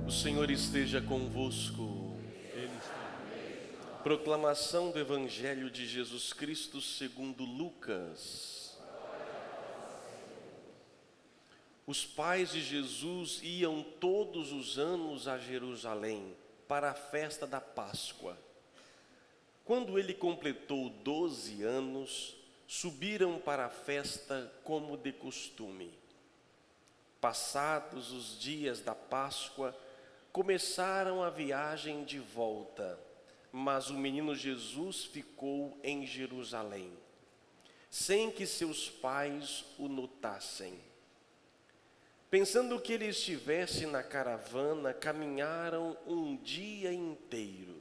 O Senhor esteja convosco. Ele está. Proclamação do Evangelho de Jesus Cristo segundo Lucas. Os pais de Jesus iam todos os anos a Jerusalém para a festa da Páscoa. Quando ele completou 12 anos, subiram para a festa como de costume. Passados os dias da Páscoa, começaram a viagem de volta, mas o menino Jesus ficou em Jerusalém, sem que seus pais o notassem. Pensando que ele estivesse na caravana, caminharam um dia inteiro.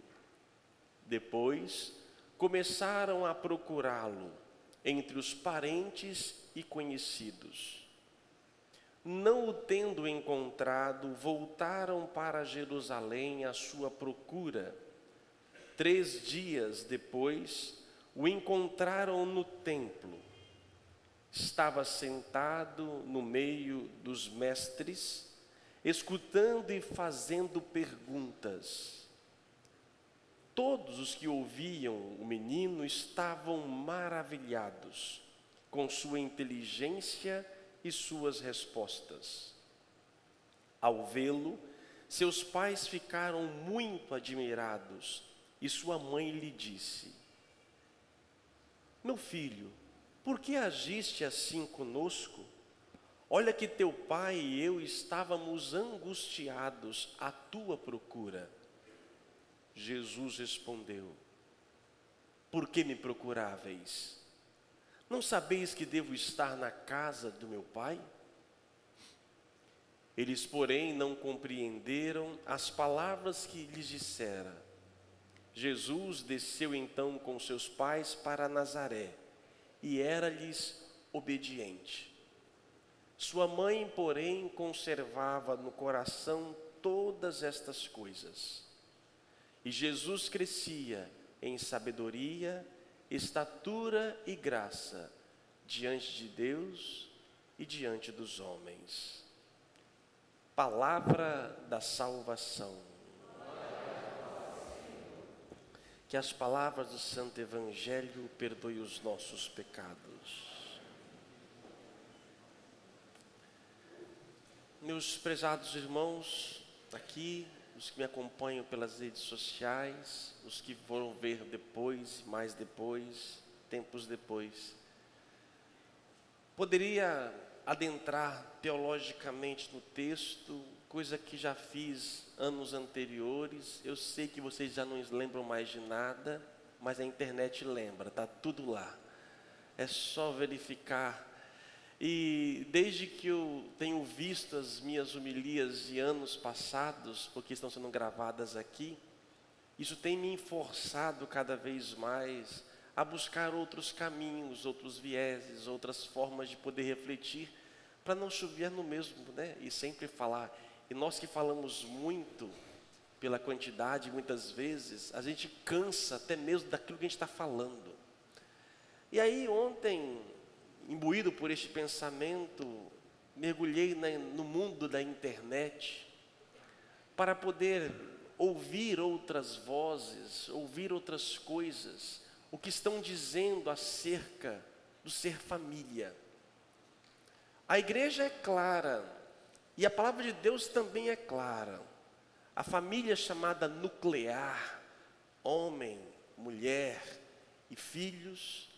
Depois, começaram a procurá-lo entre os parentes e conhecidos. Não o tendo encontrado, voltaram para Jerusalém à sua procura. 3 dias depois, o encontraram no templo. Estava sentado no meio dos mestres, escutando e fazendo perguntas. Todos os que ouviam o menino estavam maravilhados com sua inteligência e suas respostas. Ao vê-lo, seus pais ficaram muito admirados e sua mãe lhe disse: "Meu filho, por que agiste assim conosco? Olha que teu pai e eu estávamos angustiados à tua procura." Jesus respondeu: "Por que me procuráveis? Não sabeis que devo estar na casa do meu pai?" Eles, porém, não compreenderam as palavras que lhes dissera. Jesus desceu então com seus pais para Nazaré e era-lhes obediente. Sua mãe, porém, conservava no coração todas estas coisas. E Jesus crescia em sabedoria, estatura e graça diante de Deus e diante dos homens. Palavra da salvação. Que as palavras do Santo Evangelho perdoem os nossos pecados. Meus prezados irmãos, aqui, os que me acompanham pelas redes sociais, os que foram ver depois, mais depois, tempos depois. Poderia adentrar teologicamente no texto, coisa que já fiz anos anteriores. Eu sei que vocês já não lembram mais de nada, mas a internet lembra, está tudo lá. É só verificar. E desde que eu tenho visto as minhas homilias de anos passados, porque estão sendo gravadas aqui, isso tem me forçado cada vez mais a buscar outros caminhos, outros vieses, outras formas de poder refletir, para não chover no mesmo, né? E sempre falar. E nós que falamos muito, pela quantidade, muitas vezes, a gente cansa até mesmo daquilo que a gente está falando. E aí ontem, imbuído por este pensamento, mergulhei no mundo da internet para poder ouvir outras vozes, ouvir outras coisas, o que estão dizendo acerca do ser família. A igreja é clara e a palavra de Deus também é clara. A família chamada nuclear, homem, mulher e filhos,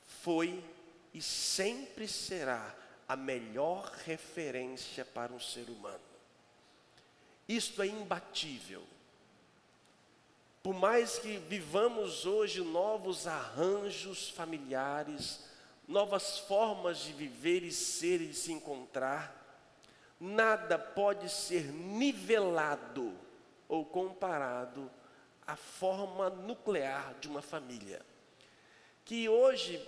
foi e sempre será a melhor referência para um ser humano. Isto é imbatível. Por mais que vivamos hoje novos arranjos familiares, novas formas de viver e ser e se encontrar, nada pode ser nivelado ou comparado à forma nuclear de uma família, que hoje,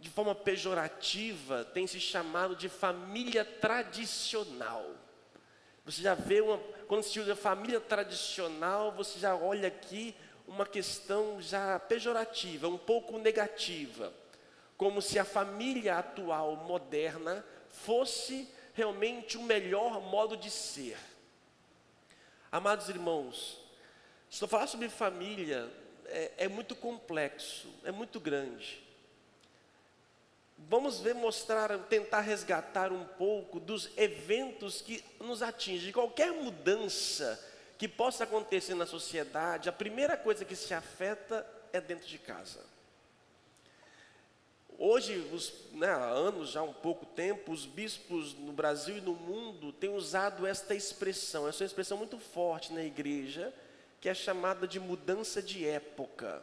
de forma pejorativa, tem se chamado de família tradicional. Você já vê quando se usa família tradicional, você já olha aqui uma questão já pejorativa, um pouco negativa, como se a família atual, moderna, fosse realmente o melhor modo de ser. Amados irmãos, se eu falar sobre família, é muito complexo, é muito grande. Vamos tentar resgatar um pouco dos eventos que nos atingem. Qualquer mudança que possa acontecer na sociedade, a primeira coisa que se afeta é dentro de casa. Hoje, há anos, já há um pouco tempo, os bispos no Brasil e no mundo têm usado esta expressão. Essa é uma expressão muito forte na igreja, que é chamada de mudança de época.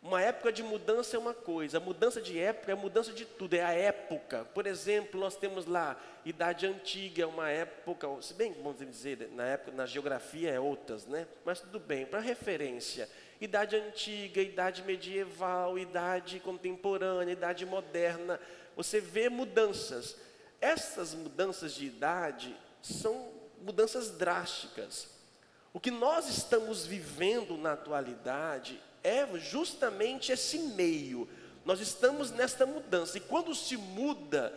Uma época de mudança é uma coisa, a mudança de época é a mudança de tudo, é a época. Por exemplo, nós temos lá, Idade Antiga, uma época, se bem, vamos dizer, na geografia é outras, né? Mas tudo bem, para referência, Idade Antiga, Idade Medieval, Idade Contemporânea, Idade Moderna, você vê mudanças. Essas mudanças de idade são mudanças drásticas. O que nós estamos vivendo na atualidade é justamente esse meio. Nós estamos nesta mudança. E quando se muda,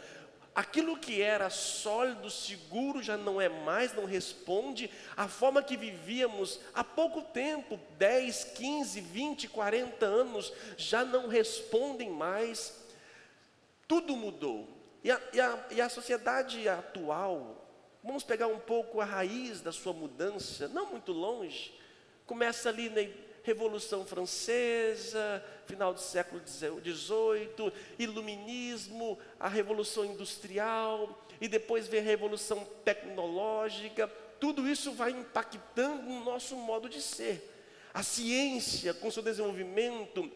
aquilo que era sólido, seguro, já não é mais, não responde. A forma que vivíamos há pouco tempo, 10, 15, 20, 40 anos, já não respondem mais. Tudo mudou. E a sociedade atual, vamos pegar um pouco a raiz da sua mudança, não muito longe, começa ali na Revolução Francesa, final do século XVIII, Iluminismo, a Revolução Industrial, e depois vem a Revolução Tecnológica. Tudo isso vai impactando no nosso modo de ser. A ciência, com seu desenvolvimento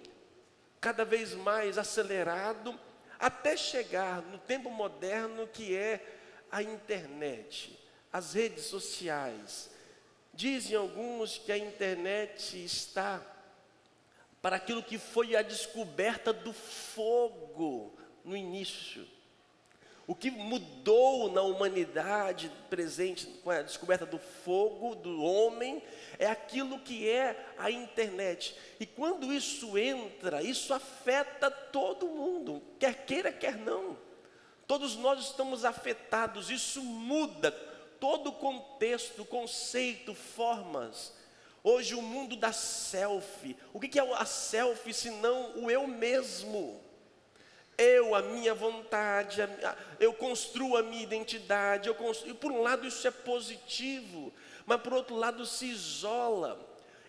cada vez mais acelerado, até chegar no tempo moderno, que é a internet, as redes sociais. Dizem alguns que a internet está para aquilo que foi a descoberta do fogo no início. O que mudou na humanidade presente com a descoberta do fogo, do homem, é aquilo que é a internet. E quando isso entra, isso afeta todo mundo, quer queira, quer não. Todos nós estamos afetados, isso muda todo o contexto, conceito, formas. Hoje o mundo da selfie. O que é a selfie senão o eu mesmo? Eu, a minha vontade, eu construo a minha identidade. E por um lado isso é positivo, mas por outro lado se isola.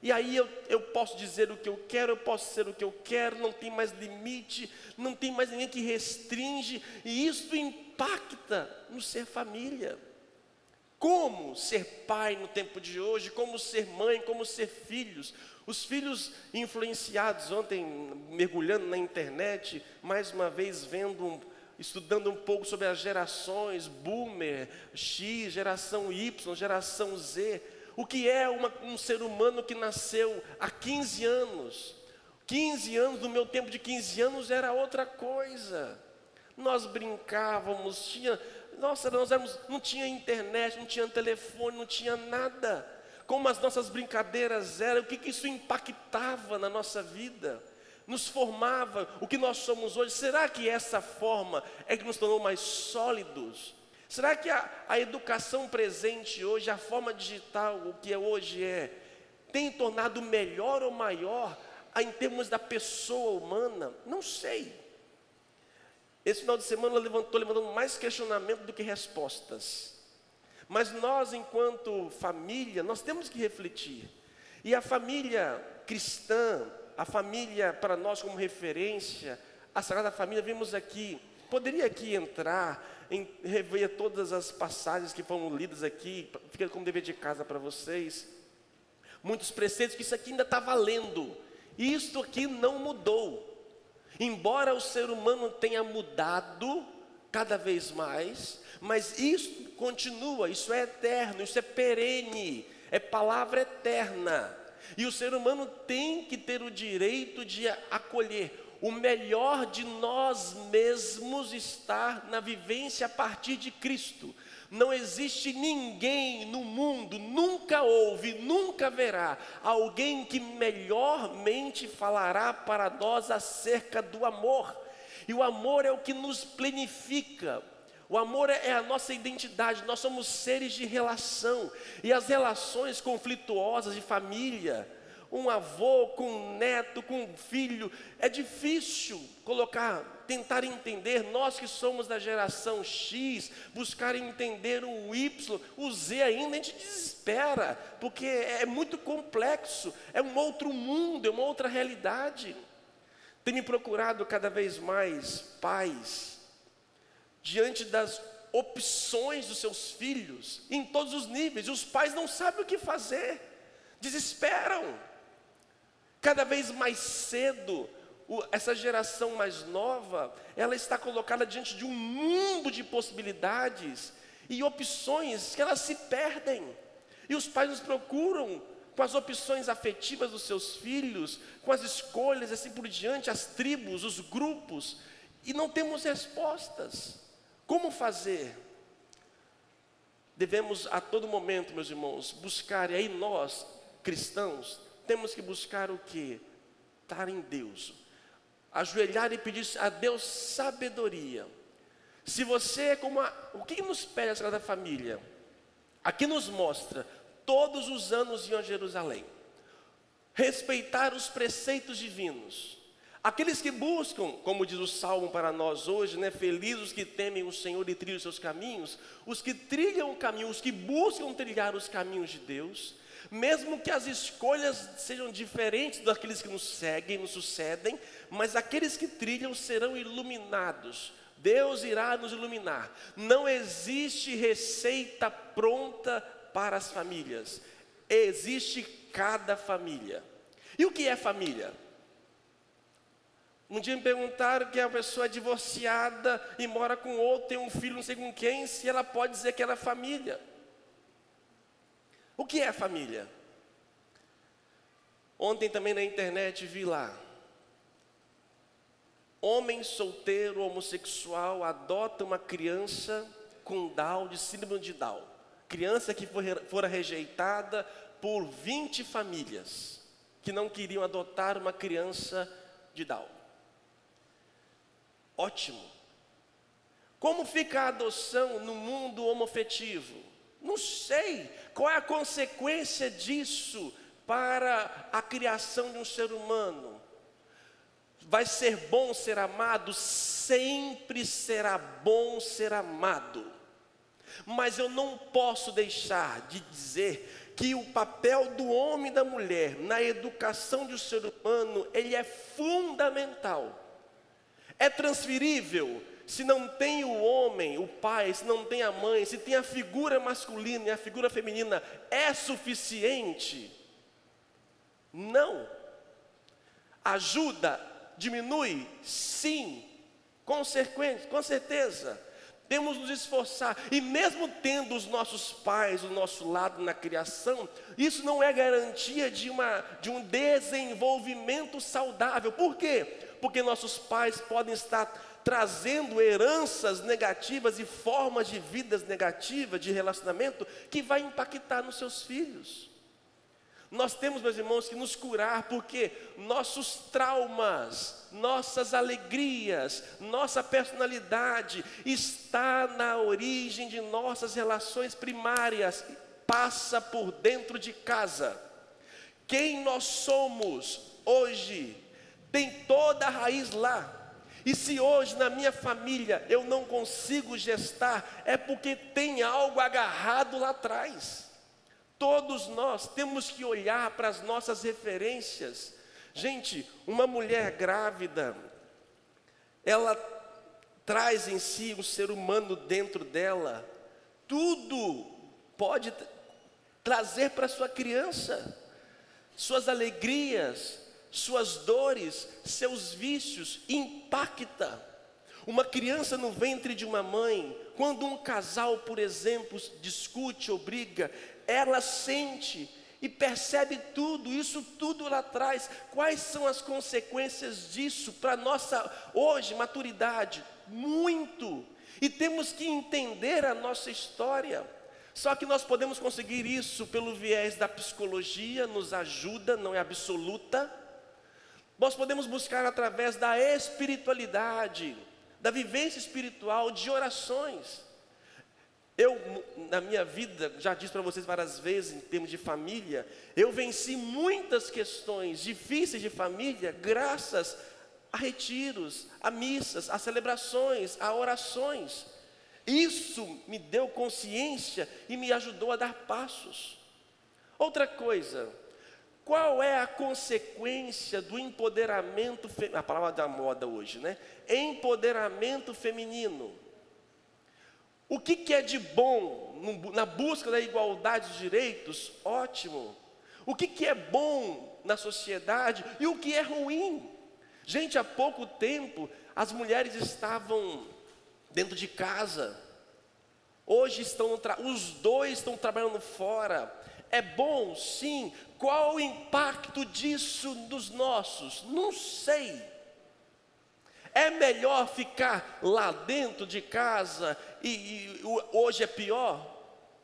E aí eu posso dizer o que eu quero, eu posso ser o que eu quero, não tem mais limite, não tem mais ninguém que restringe. E isso impacta no ser família. Como ser pai no tempo de hoje, como ser mãe, como ser filhos. Os filhos influenciados, ontem mergulhando na internet, mais uma vez estudando um pouco sobre as gerações, Boomer, X, geração Y, geração Z. O que é um ser humano que nasceu há 15 anos. 15 anos, no meu tempo de 15 anos era outra coisa. Nós brincávamos, não tinha internet, não tinha telefone, não tinha nada. Como as nossas brincadeiras eram, o que isso impactava na nossa vida, nos formava, o que nós somos hoje. Será que essa forma é que nos tornou mais sólidos? Será que a educação presente hoje, a forma digital, o que hoje tem tornado melhor ou maior em termos da pessoa humana? Não sei. Esse final de semana eu estou levantando mais questionamento do que respostas. Mas nós, enquanto família, nós temos que refletir. E a família cristã, a família para nós como referência, a Sagrada Família, vimos aqui, poderia aqui entrar, rever todas as passagens que foram lidas aqui, fica como dever de casa para vocês. Muitos preceitos que isso aqui ainda está valendo. E isso aqui não mudou. Embora o ser humano tenha mudado cada vez mais, mas isso continua, isso é eterno, isso é perene, é palavra eterna. E o ser humano tem que ter o direito de acolher. O melhor de nós mesmos está na vivência a partir de Cristo. Não existe ninguém no mundo, nunca houve, nunca haverá alguém que melhormente falará para nós acerca do amor. E o amor é o que nos plenifica. O amor é a nossa identidade, nós somos seres de relação. E as relações conflituosas de família, um avô com um neto, com um filho, é difícil tentar entender, nós que somos da geração X, buscar entender o Y, o Z ainda, a gente desespera, porque é muito complexo, é um outro mundo, é uma outra realidade. Tem me procurado cada vez mais pais, diante das opções dos seus filhos, em todos os níveis, e os pais não sabem o que fazer, desesperam. Cada vez mais cedo, essa geração mais nova, ela está colocada diante de um mundo de possibilidades e opções que elas se perdem. E os pais nos procuram com as opções afetivas dos seus filhos, com as escolhas, assim por diante, as tribos, os grupos, e não temos respostas. Como fazer? Devemos a todo momento, meus irmãos, buscar, e aí nós, cristãos, temos que buscar o quê? Estar em Deus, ajoelhar e pedir a Deus sabedoria. Se você é como o que nos pede a Sagrada Família? Aqui nos mostra, todos os anos iam a Jerusalém, respeitar os preceitos divinos. Aqueles que buscam, como diz o Salmo para nós hoje, felizes os que temem o Senhor e trilham os seus caminhos, os que trilham o caminho, os que buscam trilhar os caminhos de Deus, mesmo que as escolhas sejam diferentes daqueles que nos seguem, nos sucedem, mas aqueles que trilham serão iluminados. Deus irá nos iluminar. Não existe receita pronta para as famílias. Existe cada família. E o que é família? Um dia me perguntaram que a pessoa é divorciada e mora com outro, tem um filho não sei com quem, se ela pode dizer que ela é família. O que é família? Ontem também na internet vi lá, homem solteiro homossexual adota uma criança com Down, de síndrome de Down. Criança que fora rejeitada por 20 famílias que não queriam adotar uma criança de Down. Ótimo. Como fica a adoção no mundo homoafetivo? Não sei qual é a consequência disso para a criação de um ser humano. Vai ser bom ser amado? Sempre será bom ser amado. Mas eu não posso deixar de dizer que o papel do homem e da mulher na educação de um ser humano, ele é fundamental. É transferível. Se não tem o homem, o pai, se não tem a mãe, se tem a figura masculina e a figura feminina, é suficiente? Não. Ajuda? Diminui? Sim. Com certeza. Temos que nos esforçar. E mesmo tendo os nossos pais do nosso lado na criação, isso não é garantia de um desenvolvimento saudável. Por quê? Porque nossos pais podem estar trazendo heranças negativas e formas de vidas negativas, de relacionamento, que vai impactar nos seus filhos. Nós temos, meus irmãos, que nos curar, porque nossos traumas, nossas alegrias, nossa personalidade está na origem de nossas relações primárias, passa por dentro de casa. Quem nós somos hoje tem toda a raiz lá. E se hoje na minha família eu não consigo gestar, é porque tem algo agarrado lá atrás. Todos nós temos que olhar para as nossas referências. Gente, uma mulher grávida, ela traz em si um ser humano dentro dela. Tudo pode trazer para sua criança, suas alegrias, suas dores, seus vícios, impacta. Uma criança no ventre de uma mãe, quando um casal, por exemplo, discute ou briga, ela sente e percebe tudo, isso tudo lá atrás. Quais são as consequências disso para a nossa, hoje, maturidade? Muito. E temos que entender a nossa história. Só que nós podemos conseguir isso pelo viés da psicologia, nos ajuda, não é absoluta. Nós podemos buscar através da espiritualidade, da vivência espiritual, de orações. Eu, na minha vida, já disse para vocês várias vezes, em termos de família, eu venci muitas questões difíceis de família, graças a retiros, a missas, a celebrações, a orações. Isso me deu consciência e me ajudou a dar passos. Outra coisa, qual é a consequência do empoderamento, a palavra da moda hoje, né? Empoderamento feminino. O que é de bom na busca da igualdade de direitos? Ótimo. O que é bom na sociedade e o que é ruim? Gente, há pouco tempo as mulheres estavam dentro de casa. Hoje os dois estão trabalhando fora. É bom, sim. Qual o impacto disso nos nossos? Não sei. É melhor ficar lá dentro de casa e hoje é pior?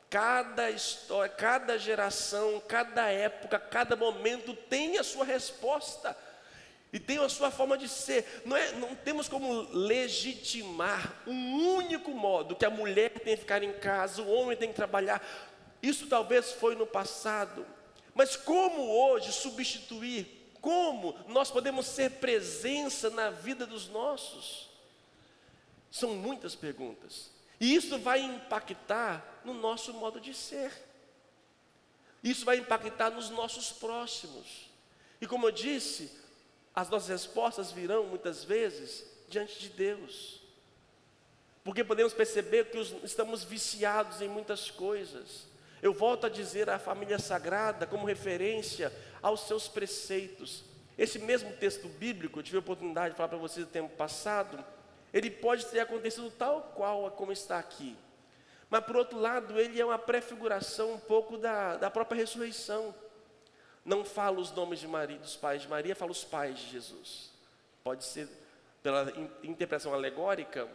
Cada história, cada geração, cada época, cada momento tem a sua resposta e tem a sua forma de ser. Não temos como legitimar um único modo que a mulher tem que ficar em casa, o homem tem que trabalhar. Isso talvez foi no passado, mas como hoje substituir? Como nós podemos ser presença na vida dos nossos? São muitas perguntas. E isso vai impactar no nosso modo de ser. Isso vai impactar nos nossos próximos. E como eu disse, as nossas respostas virão muitas vezes diante de Deus. Porque podemos perceber que estamos viciados em muitas coisas. Eu volto a dizer a família sagrada como referência aos seus preceitos. Esse mesmo texto bíblico, eu tive a oportunidade de falar para vocês no tempo passado, ele pode ter acontecido tal qual como está aqui. Mas por outro lado, ele é uma prefiguração um pouco da própria ressurreição. Não fala os nomes de Maria, dos pais de Maria, fala os pais de Jesus. Pode ser, pela interpretação alegórica,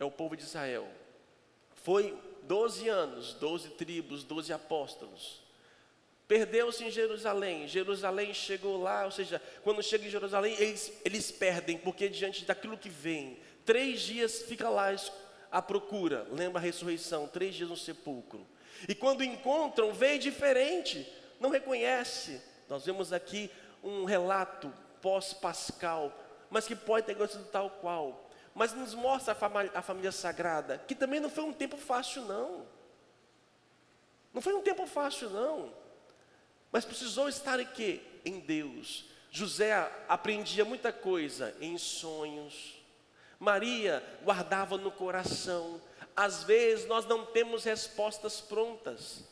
é o povo de Israel. Foi 12 anos, 12 tribos, 12 apóstolos. Perdeu-se em Jerusalém. Jerusalém chegou lá, ou seja, quando chega em Jerusalém, eles perdem, porque diante daquilo que vem, 3 dias fica lá à procura. Lembra a ressurreição, 3 dias no sepulcro. E quando encontram, vem diferente, não reconhece. Nós vemos aqui um relato pós-pascal, mas que pode ter acontecido tal qual. Mas nos mostra a família sagrada, que também não foi um tempo fácil não. Não foi um tempo fácil não. Mas precisou estar aqui em Deus. José aprendia muita coisa em sonhos. Maria guardava no coração. Às vezes nós não temos respostas prontas.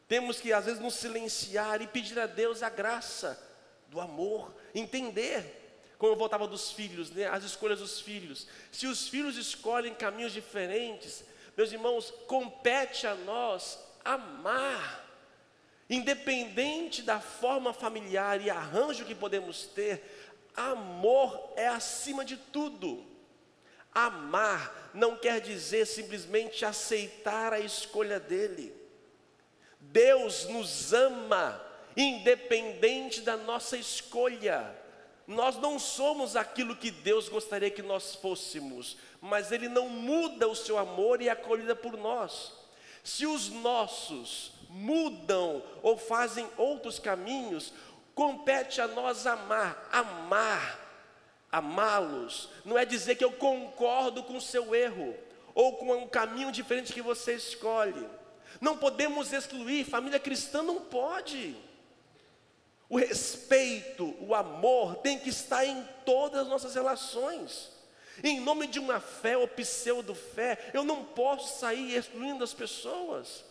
Temos que às vezes nos silenciar e pedir a Deus a graça do amor, entender. Como eu voltava dos filhos, né? As escolhas dos filhos. Se os filhos escolhem caminhos diferentes, meus irmãos, compete a nós amar. Independente da forma familiar e arranjo que podemos ter, amor é acima de tudo. Amar não quer dizer simplesmente aceitar a escolha dele. Deus nos ama, independente da nossa escolha. Nós não somos aquilo que Deus gostaria que nós fôssemos, mas Ele não muda o seu amor e a acolhida por nós. Se os nossos mudam ou fazem outros caminhos, compete a nós amá-los. Não é dizer que eu concordo com o seu erro, ou com um caminho diferente que você escolhe. Não podemos excluir, família cristã não pode. O respeito, o amor tem que estar em todas as nossas relações. Em nome de uma fé ou pseudo-fé, eu não posso sair excluindo as pessoas.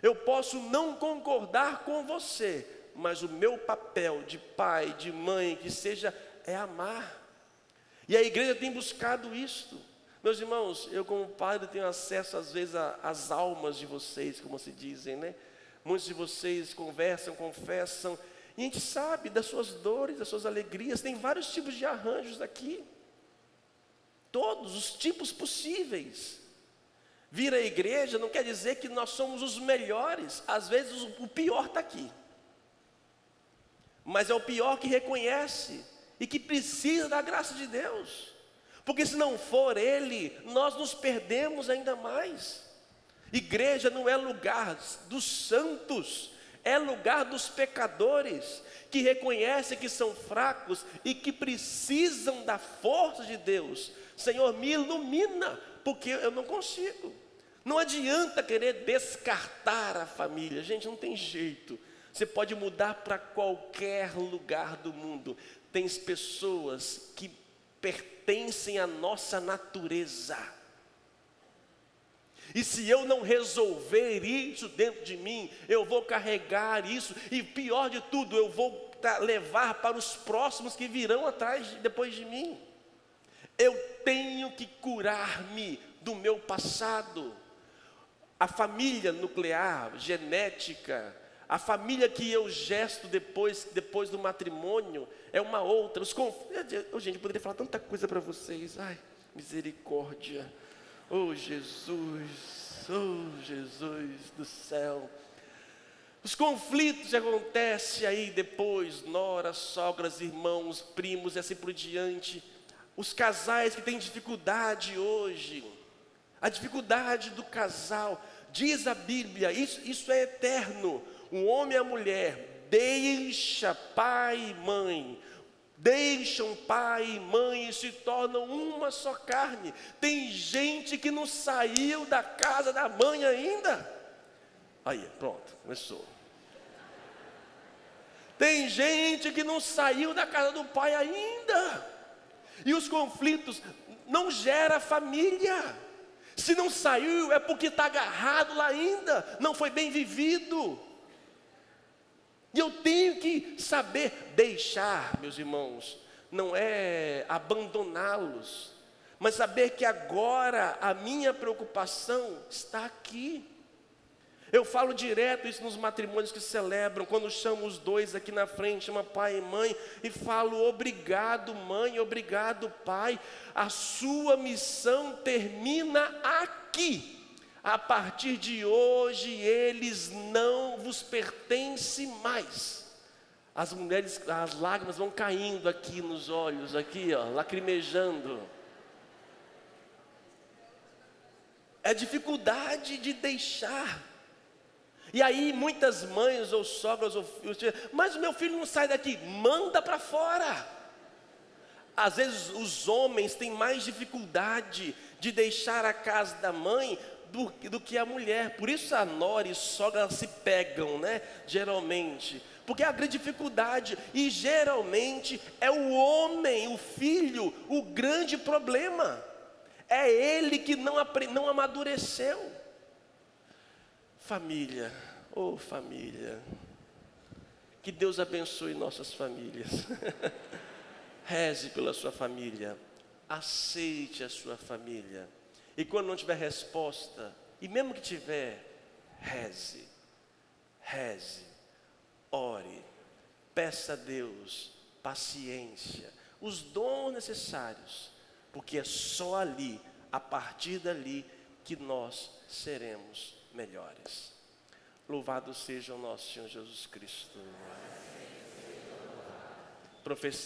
Eu posso não concordar com você, mas o meu papel de pai, de mãe, que seja, é amar. E a igreja tem buscado isto. Meus irmãos, eu como padre tenho acesso às vezes às almas de vocês, como se dizem, né? Muitos de vocês conversam, confessam, e a gente sabe das suas dores, das suas alegrias. Tem vários tipos de arranjos aqui. Todos os tipos possíveis. Vir à igreja não quer dizer que nós somos os melhores. Às vezes o pior está aqui. Mas é o pior que reconhece e que precisa da graça de Deus. Porque se não for Ele, nós nos perdemos ainda mais. Igreja não é lugar dos santos, é lugar dos pecadores, que reconhecem que são fracos e que precisam da força de Deus. Senhor, me ilumina, porque eu não consigo. Não adianta querer descartar a família, gente, não tem jeito. Você pode mudar para qualquer lugar do mundo. Tem pessoas que pertencem à nossa natureza. E se eu não resolver isso dentro de mim, eu vou carregar isso, e pior de tudo, eu vou levar para os próximos que virão depois de mim. Eu tenho que curar-me do meu passado. A família nuclear, genética, a família que eu gesto depois do matrimônio, é uma outra. Gente, eu poderia falar tanta coisa para vocês. Ai, misericórdia. Oh Jesus do céu. Os conflitos que acontecem aí depois, noras, sogras, irmãos, primos e assim por diante. Os casais que têm dificuldade hoje, a dificuldade do casal, diz a Bíblia, isso é eterno. Um homem e a mulher deixa pai e mãe, deixam pai e mãe e se tornam uma só carne. Tem gente que não saiu da casa da mãe ainda. Aí, pronto, começou. Tem gente que não saiu da casa do pai ainda. E os conflitos não geram família. Se não saiu é porque está agarrado lá ainda, não foi bem vivido. E eu tenho que saber deixar, meus irmãos, não é abandoná-los, mas saber que agora a minha preocupação está aqui. Eu falo direto isso nos matrimônios que celebram, quando chamo os dois aqui na frente, chama pai e mãe, e falo: obrigado mãe, obrigado pai, a sua missão termina aqui. A partir de hoje eles não vos pertencem mais. As mulheres, as lágrimas vão caindo aqui nos olhos, aqui ó, lacrimejando. É dificuldade de deixar. E aí muitas mães ou sogras ou filhos, mas o meu filho não sai daqui, manda para fora. Às vezes os homens têm mais dificuldade de deixar a casa da mãe do que a mulher. Por isso a nora e sogra se pegam, né? Geralmente, porque a grande dificuldade, e geralmente é o homem, o filho, o grande problema. É ele que não amadureceu. Família, oh família, que Deus abençoe nossas famílias. Reze pela sua família, aceite a sua família. E quando não tiver resposta, e mesmo que tiver, reze, ore, peça a Deus paciência, os dons necessários, porque é só ali, a partir dali, que nós seremos melhores. Louvado seja o nosso Senhor Jesus Cristo. Profecia